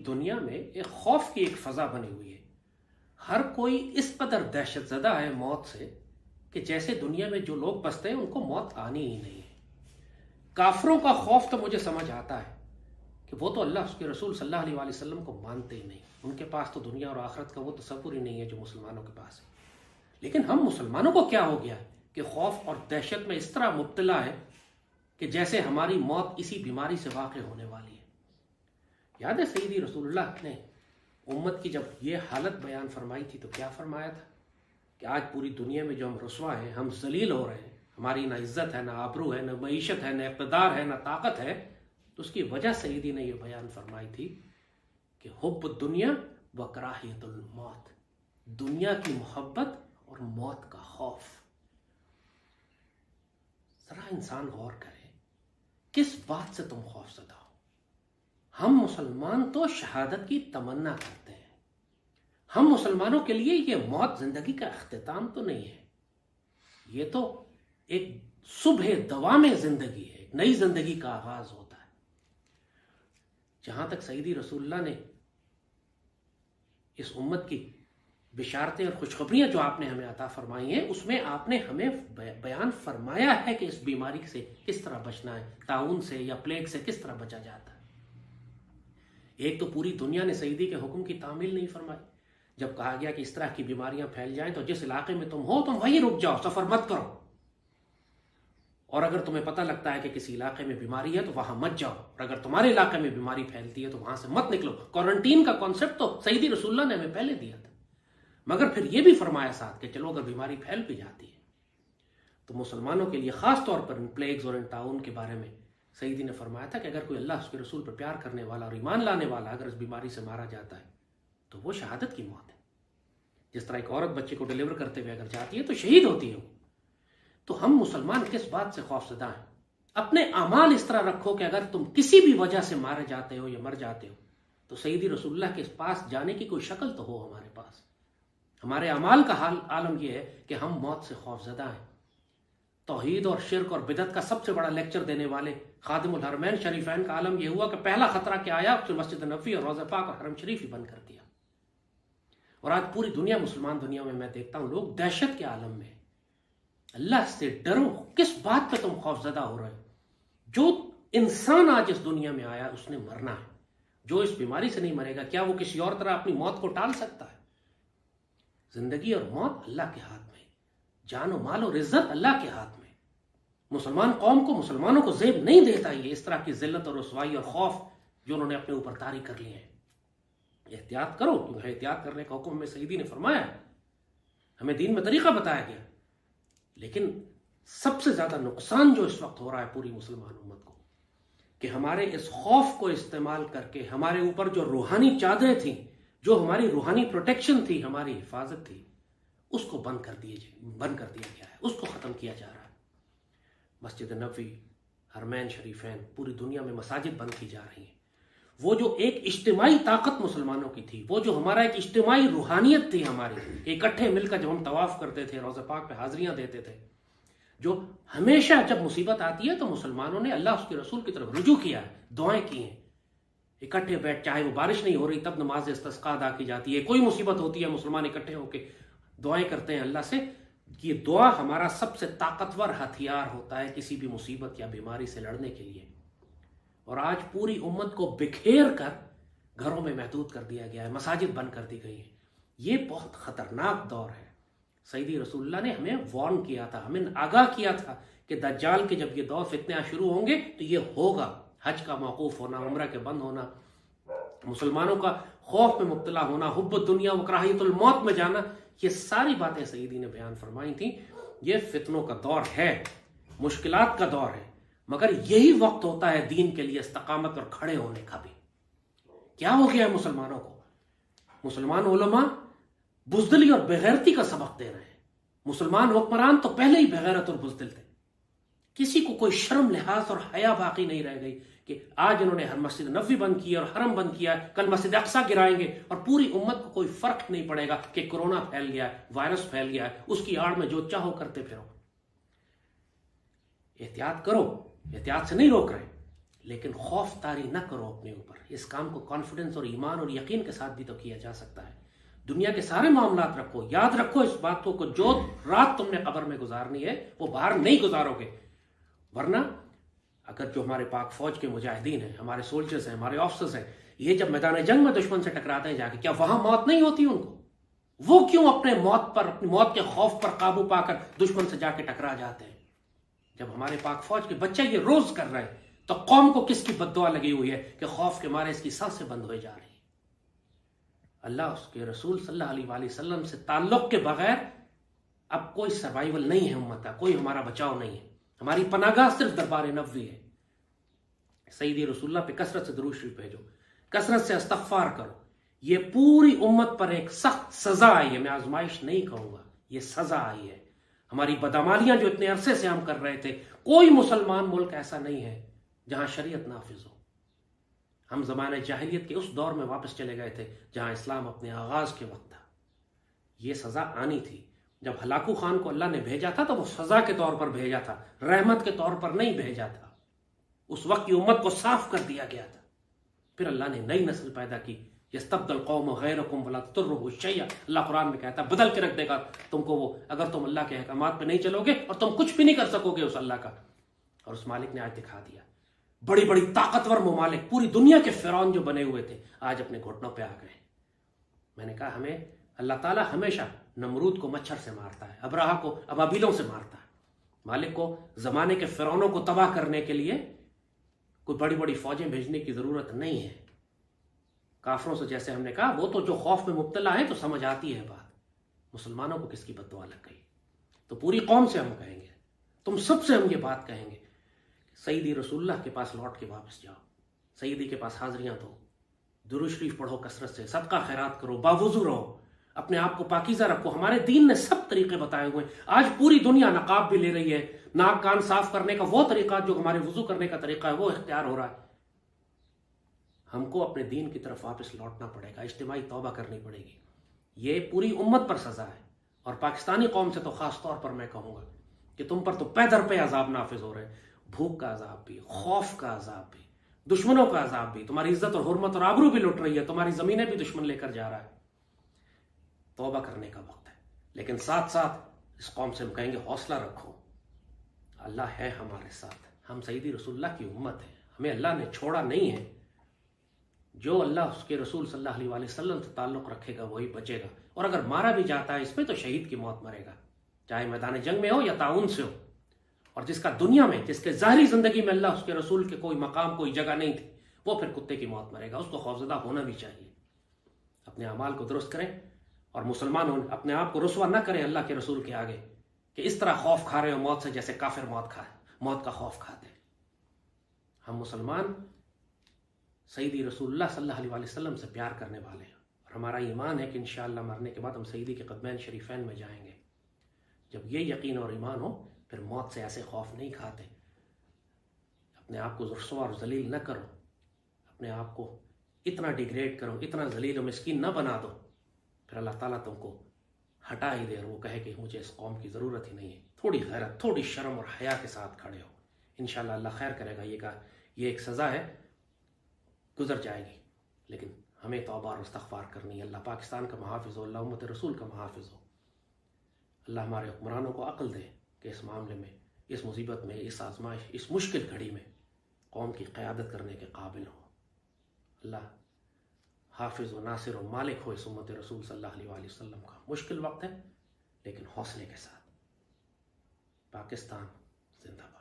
دنیا میں ایک خوف کی ایک فضا بنی ہوئی ہے. ہر کوئی اس قدر دہشت زدہ ہے موت سے کہ جیسے دنیا میں جو لوگ بستے ہیں ان کو موت آنی ہی نہیں ہے. کافروں کا خوف تو مجھے سمجھ آتا ہے کہ وہ تو اللہ اس کے رسول صلی اللہ علیہ وآلہ وسلم کو مانتے ہی نہیں. ان کے پاس تو دنیا اور آخرت کا وہ تصور ہی نہیں ہے جو مسلمانوں کے پاس ہے. لیکن ہم مسلمانوں کو کیا ہو گیا کہ خوف اور دہشت میں اس طرح مبتلا ہے کہ جیسے ہماری موت اسی بیماری سے واقع ہونے والی ہے. یاد ہے سیدی رسول اللہ نے امت کی جب یہ حالت بیان فرمائی تھی تو کیا فرمایا تھا کہ آج پوری دنیا میں جو ہم رسوا ہیں، ہم ذلیل ہو رہے ہیں، ہماری نہ عزت ہے، نہ آبرو ہے، نہ معیشت ہے، نہ اقتدار ہے، نہ طاقت ہے. تو اس کی وجہ سیدی نے یہ بیان فرمائی تھی کہ حب الدنیا و کراہیت الموت، دنیا کی محبت اور موت کا خوف. ذرا انسان غور کرے کس بات سے تم خوف زدہ ہو. ہم مسلمان تو شہادت کی تمنا کرتے ہیں. ہم مسلمانوں کے لیے یہ موت زندگی کا اختتام تو نہیں ہے، یہ تو ایک صبح دوام زندگی ہے، ایک نئی زندگی کا آغاز ہوتا ہے. جہاں تک سیدی رسول اللہ نے اس امت کی بشارتیں اور خوشخبریاں جو آپ نے ہمیں عطا فرمائی ہیں، اس میں آپ نے ہمیں بیان فرمایا ہے کہ اس بیماری سے کس طرح بچنا ہے، طاعون سے یا پلیگ سے کس طرح بچا جاتا ہے. ایک تو پوری دنیا نے سیدی کے حکم کی تعمیل نہیں فرمائی. جب کہا گیا کہ اس طرح کی بیماریاں پھیل جائیں تو جس علاقے میں تم ہو تم وہیں رک جاؤ، سفر مت کرو. اور اگر تمہیں پتہ لگتا ہے کہ کسی علاقے میں بیماری ہے تو وہاں مت جاؤ، اور اگر تمہارے علاقے میں بیماری پھیلتی ہے تو وہاں سے مت نکلو. کوارنٹین کا کانسیپٹ تو سیدی رسول اللہ نے ہمیں پہلے دیا تھا، مگر پھر یہ بھی فرمایا ساتھ کہ چلو اگر بیماری پھیل بھی جاتی ہے تو مسلمانوں کے لیے خاص طور پر ان پلیگز اور ان طاعون کے بارے میں سیدی نے فرمایا تھا کہ اگر کوئی اللہ اس کے رسول پر پیار کرنے والا اور ایمان لانے والا اگر اس بیماری سے مارا جاتا ہے تو وہ شہادت کی موت ہے. جس طرح ایک عورت بچے کو ڈیلیور کرتے ہوئے اگر جاتی ہے تو شہید ہوتی ہے. تو ہم مسلمان کس بات سے خوف زدہ ہیں؟ اپنے اعمال اس طرح رکھو کہ اگر تم کسی بھی وجہ سے مارے جاتے ہو یا مر جاتے ہو تو سیدی رسول اللہ کے پاس جانے کی کوئی شکل تو ہو ہمارے پاس. ہمارے اعمال کا عالم یہ ہے کہ ہم موت سے خوف زدہ ہیں. توحید اور شرک اور بدعت کا سب سے بڑا لیکچر دینے والے خادم الحرمین شریفین کا عالم یہ ہوا کہ پہلا خطرہ کیا آیا، اس نے مسجد نبوی اور روضہ پاک اور حرم شریف ہی بند کر دیا. اور آج پوری دنیا، مسلمان دنیا میں دیکھتا ہوں لوگ دہشت کے عالم میں. اللہ سے ڈرو. کس بات پہ تم خوف زدہ ہو رہے ہو؟ جو انسان آج اس دنیا میں آیا اس نے مرنا ہے. جو اس بیماری سے نہیں مرے گا کیا وہ کسی اور طرح اپنی موت کو ٹال سکتا ہے؟ زندگی اور موت اللہ کے ہاتھ میں، جان و مال اور عزت اللہ کے ہاتھ میں. مسلمان قوم کو، مسلمانوں کو زیب نہیں دیتا یہ اس طرح کی ذلت اور رسوائی اور خوف جو انہوں نے اپنے اوپر طاری کر لیے ہیں. احتیاط کرو، تمہیں احتیاط کرنے کا حکم ہمیں سیدی نے فرمایا ہے، ہمیں دین میں طریقہ بتایا گیا. لیکن سب سے زیادہ نقصان جو اس وقت ہو رہا ہے پوری مسلمان امت کو کہ ہمارے اس خوف کو استعمال کر کے ہمارے اوپر جو روحانی چادریں تھیں، جو ہماری روحانی پروٹیکشن تھی، ہماری حفاظت تھی، اس کو بند کر دیا گیا ہے، اس کو ختم کیا جا رہا ہے. مسجد نبوی، حرمین شریفین، پوری دنیا میں مساجد بند کی جا رہی ہیں. وہ جو ایک اجتماعی طاقت مسلمانوں کی تھی، وہ جو ہمارا ایک اجتماعی روحانیت تھی ہماری، اکٹھے مل کر جب ہم طواف کرتے تھے، روضہ پاک پہ حاضریاں دیتے تھے، جو ہمیشہ جب مصیبت آتی ہے تو مسلمانوں نے اللہ اس کے رسول کی طرف رجوع کیا ہے، دعائیں کی ہیں. اکٹھے بیٹھ، چاہے وہ بارش نہیں ہو رہی تب نماز استسقاء ادا کی جاتی ہے، کوئی مصیبت ہوتی ہے مسلمان اکٹھے ہو کے دعائیں کرتے ہیں اللہ سے. یہ دعا ہمارا سب سے طاقتور ہتھیار ہوتا ہے کسی بھی مصیبت یا بیماری سے لڑنے کے لیے. اور آج پوری امت کو بکھیر کر گھروں میں محدود کر دیا گیا ہے، مساجد بند کر دی گئی ہیں. یہ بہت خطرناک دور ہے. سیدی رسول اللہ نے ہمیں وارن کیا تھا، ہمیں آگاہ کیا تھا کہ دجال کے جب یہ دور فتنہ شروع ہوں گے تو یہ ہوگا. حج کا موقوف ہونا، عمرہ کے بند ہونا، مسلمانوں کا خوف میں مبتلا ہونا، حب الدنیا و کراہیت الموت میں جانا، یہ ساری باتیں سیدی نے بیان فرمائی تھیں. یہ فتنوں کا دور ہے، مشکلات کا دور ہے، مگر یہی وقت ہوتا ہے دین کے لیے استقامت اور کھڑے ہونے کا بھی. کیا ہو گیا ہے مسلمانوں کو؟ مسلمان علماء بزدلی اور بغیرتی کا سبق دے رہے ہیں. مسلمان حکمران تو پہلے ہی بغیرت اور بزدل تھے. کسی کو کوئی شرم لحاظ اور حیا باقی نہیں رہ گئی کہ آج انہوں نے ہر مسجد نبوی بند کیا اور حرم بند کیا، کل مسجد اقصیٰ گرائیں گے اور پوری امت کو کوئی فرق نہیں پڑے گا کہ کورونا پھیل گیا ہے، وائرس پھیل گیا ہے، اس کی آڑ میں جو چاہو کرتے پھرو. احتیاط کرو، احتیاط سے نہیں روک رہے، لیکن خوف طاری نہ کرو اپنے اوپر. اس کام کو کانفیڈنس اور ایمان اور یقین کے ساتھ بھی تو کیا جا سکتا ہے. دنیا کے سارے معاملات رکھو, یاد رکھو اس باتوں کو, جو رات تم نے قبر میں گزارنی ہے وہ باہر نہیں گزارو گے. ورنہ اگر جو ہمارے پاک فوج کے مجاہدین ہیں, ہمارے سولجرز ہیں, ہمارے آفسرز ہیں, یہ جب میدان جنگ میں دشمن سے ٹکراتے ہیں جا کے, کیا وہاں موت نہیں ہوتی ان کو؟ وہ کیوں اپنے اپنی موت کے خوف پر قابو پا کر دشمن سے جا کے ٹکرا جاتے ہیں؟ جب ہمارے پاک فوج کے بچے یہ روز کر رہے ہیں تو قوم کو کس کی بد دعا لگی ہوئی ہے کہ خوف کے مارے اس کی سانسیں بند ہوئے جا رہی ہیں. اللہ اس کے رسول صلی اللہ علیہ وآلہ وسلم سے تعلق کے بغیر اب کوئی سروائیول نہیں ہے امت کا, کوئی ہمارا بچاؤ نہیں ہے. ہماری پناہ گاہ صرف دربار نبوی ہے. سیدی رسول اللہ پہ کثرت سے درود شریف بھیجو, کثرت سے استغفار کرو. یہ پوری امت پر ایک سخت سزا آئی ہے, میں آزمائش نہیں کہوں گا, یہ سزا آئی ہے. ہماری بدعمالیاں جو اتنے عرصے سے ہم کر رہے تھے, کوئی مسلمان ملک ایسا نہیں ہے جہاں شریعت نافذ ہو. ہم زمانہ جاہلیت کے اس دور میں واپس چلے گئے تھے جہاں اسلام اپنے آغاز کے وقت تھا. یہ سزا آنی تھی. جب ہلاکو خان کو اللہ نے بھیجا تھا تو وہ سزا کے طور پر بھیجا تھا, رحمت کے طور پر نہیں بھیجا تھا. اس وقت کی امت کو صاف کر دیا گیا تھا. پھر اللہ نے نئی نسل پیدا کی. یستبدل قوم غیرکم ولا تضرہ شیئا, اللہ قرآن میں کہتا ہے بدل کے رکھ دے گا تم کو وہ, اگر تم اللہ کے احکامات پہ نہیں چلو گے, اور تم کچھ بھی نہیں کر سکو گے اس اللہ کا. اور اس مالک نے آج دکھا دیا. بڑی بڑی طاقتور ممالک, پوری دنیا کے فرعون جو بنے ہوئے تھے, آج اپنے گھٹنوں پہ آ گئے. میں نے کہا ہمیں اللہ تعالیٰ ہمیشہ نمرود کو مچھر سے مارتا ہے, ابراہا کو ابابیلوں سے مارتا ہے. مالک کو زمانے کے فرعونوں کو تباہ کرنے کے لیے کوئی بڑی بڑی فوجیں بھیجنے کی ضرورت نہیں ہے. کافروں سے جیسے ہم نے کہا, وہ تو جو خوف میں مبتلا ہیں تو سمجھ آتی ہے بات. مسلمانوں کو کس کی بد دعا لگ گئی؟ تو پوری قوم سے ہم کہیں گے, تم سب سے ہم یہ بات کہیں گے, سیدی رسول اللہ کے پاس لوٹ کے واپس جاؤ, سیدی کے پاس حاضریاں دو, درود شریف پڑھو کثرت سے, صدقہ خیرات کرو, باوضو رہو, اپنے آپ کو پاکیزہ رکھو. ہمارے دین نے سب طریقے بتائے ہوئے ہیں. آج پوری دنیا نقاب بھی لے رہی ہے. ناک کان صاف کرنے کا وہ طریقہ جو ہمارے وضو کرنے کا طریقہ ہے وہ اختیار ہو رہا ہے. ہم کو اپنے دین کی طرف واپس لوٹنا پڑے گا, اجتماعی توبہ کرنی پڑے گی. یہ پوری امت پر سزا ہے, اور پاکستانی قوم سے تو خاص طور پر میں کہوں گا کہ تم پر تو پے در پہ عذاب نافذ ہو رہے ہیں. بھوک کا عذاب بھی, خوف کا عذاب بھی, دشمنوں کا عذاب بھی, تمہاری عزت اور حرمت اور آبرو بھی لٹ رہی ہے, تمہاری زمینیں بھی دشمن لے کر جا رہا ہے. توبہ کرنے کا وقت ہے. لیکن ساتھ ساتھ اس قوم سے ہم کہیں گے حوصلہ رکھو, اللہ ہے ہمارے ساتھ. ہم سیدی رسول اللہ کی امت ہیں, ہمیں اللہ نے چھوڑا نہیں ہے. جو اللہ اس کے رسول صلی اللہ علیہ وآلہ وسلم سے تعلق رکھے گا وہی بچے گا. اور اگر مارا بھی جاتا ہے اس میں تو شہید کی موت مرے گا, چاہے میدان جنگ میں ہو یا تعاون سے ہو. اور جس کا دنیا میں, جس کے ظاہری زندگی میں اللہ اس کے رسول کے کوئی مقام, کوئی جگہ نہیں تھی, وہ پھر کتے کی موت مرے گا. اس کو خوفزدہ ہونا بھی چاہیے. اپنے اعمال کو درست کریں, اور مسلمان اپنے آپ کو رسوا نہ کریں اللہ کے رسول کے آگے کہ اس طرح خوف کھا رہے ہو موت سے جیسے کافر موت کا خوف کھاتے ہیں. ہم مسلمان سیدی رسول اللہ صلی اللہ علیہ وآلہ وسلم سے پیار کرنے والے ہیں, اور ہمارا ایمان ہے کہ انشاءاللہ مرنے کے بعد ہم سیدی کے قدمین شریفین میں جائیں گے. جب یہ یقین اور ایمان ہو پھر موت سے ایسے خوف نہیں کھاتے. اپنے آپ کو رسوا اور ذلیل نہ کرو, اپنے آپ کو اتنا ڈیگریڈ کرو, اتنا ذلیل و مسکین نہ بنا دو, پھر اللہ تعالیٰ تم کو ہٹا ہی دے اور وہ کہے کہ مجھے اس قوم کی ضرورت ہی نہیں ہے. تھوڑی غیرت, تھوڑی شرم اور حیا کے ساتھ کھڑے ہو. انشاءاللہ اللہ خیر کرے گا. یہ ایک سزا ہے, گزر جائے گی, لیکن ہمیں توبہ اور استغفار کرنی ہے. اللہ پاکستان کا محافظ ہو, اللہ امت رسول کا محافظ ہو. اللہ ہمارے حکمرانوں کو عقل دے کہ اس معاملے میں, اس مصیبت میں, اس آزمائش, اس مشکل گھڑی میں قوم کی قیادت کرنے کے قابل ہو. اللہ حافظ و ناصر و مالک ہو اس امت رسول صلی اللہ علیہ وآلہ وسلم کا. مشکل وقت ہے لیکن حوصلے کے ساتھ. پاکستان زندہ باد.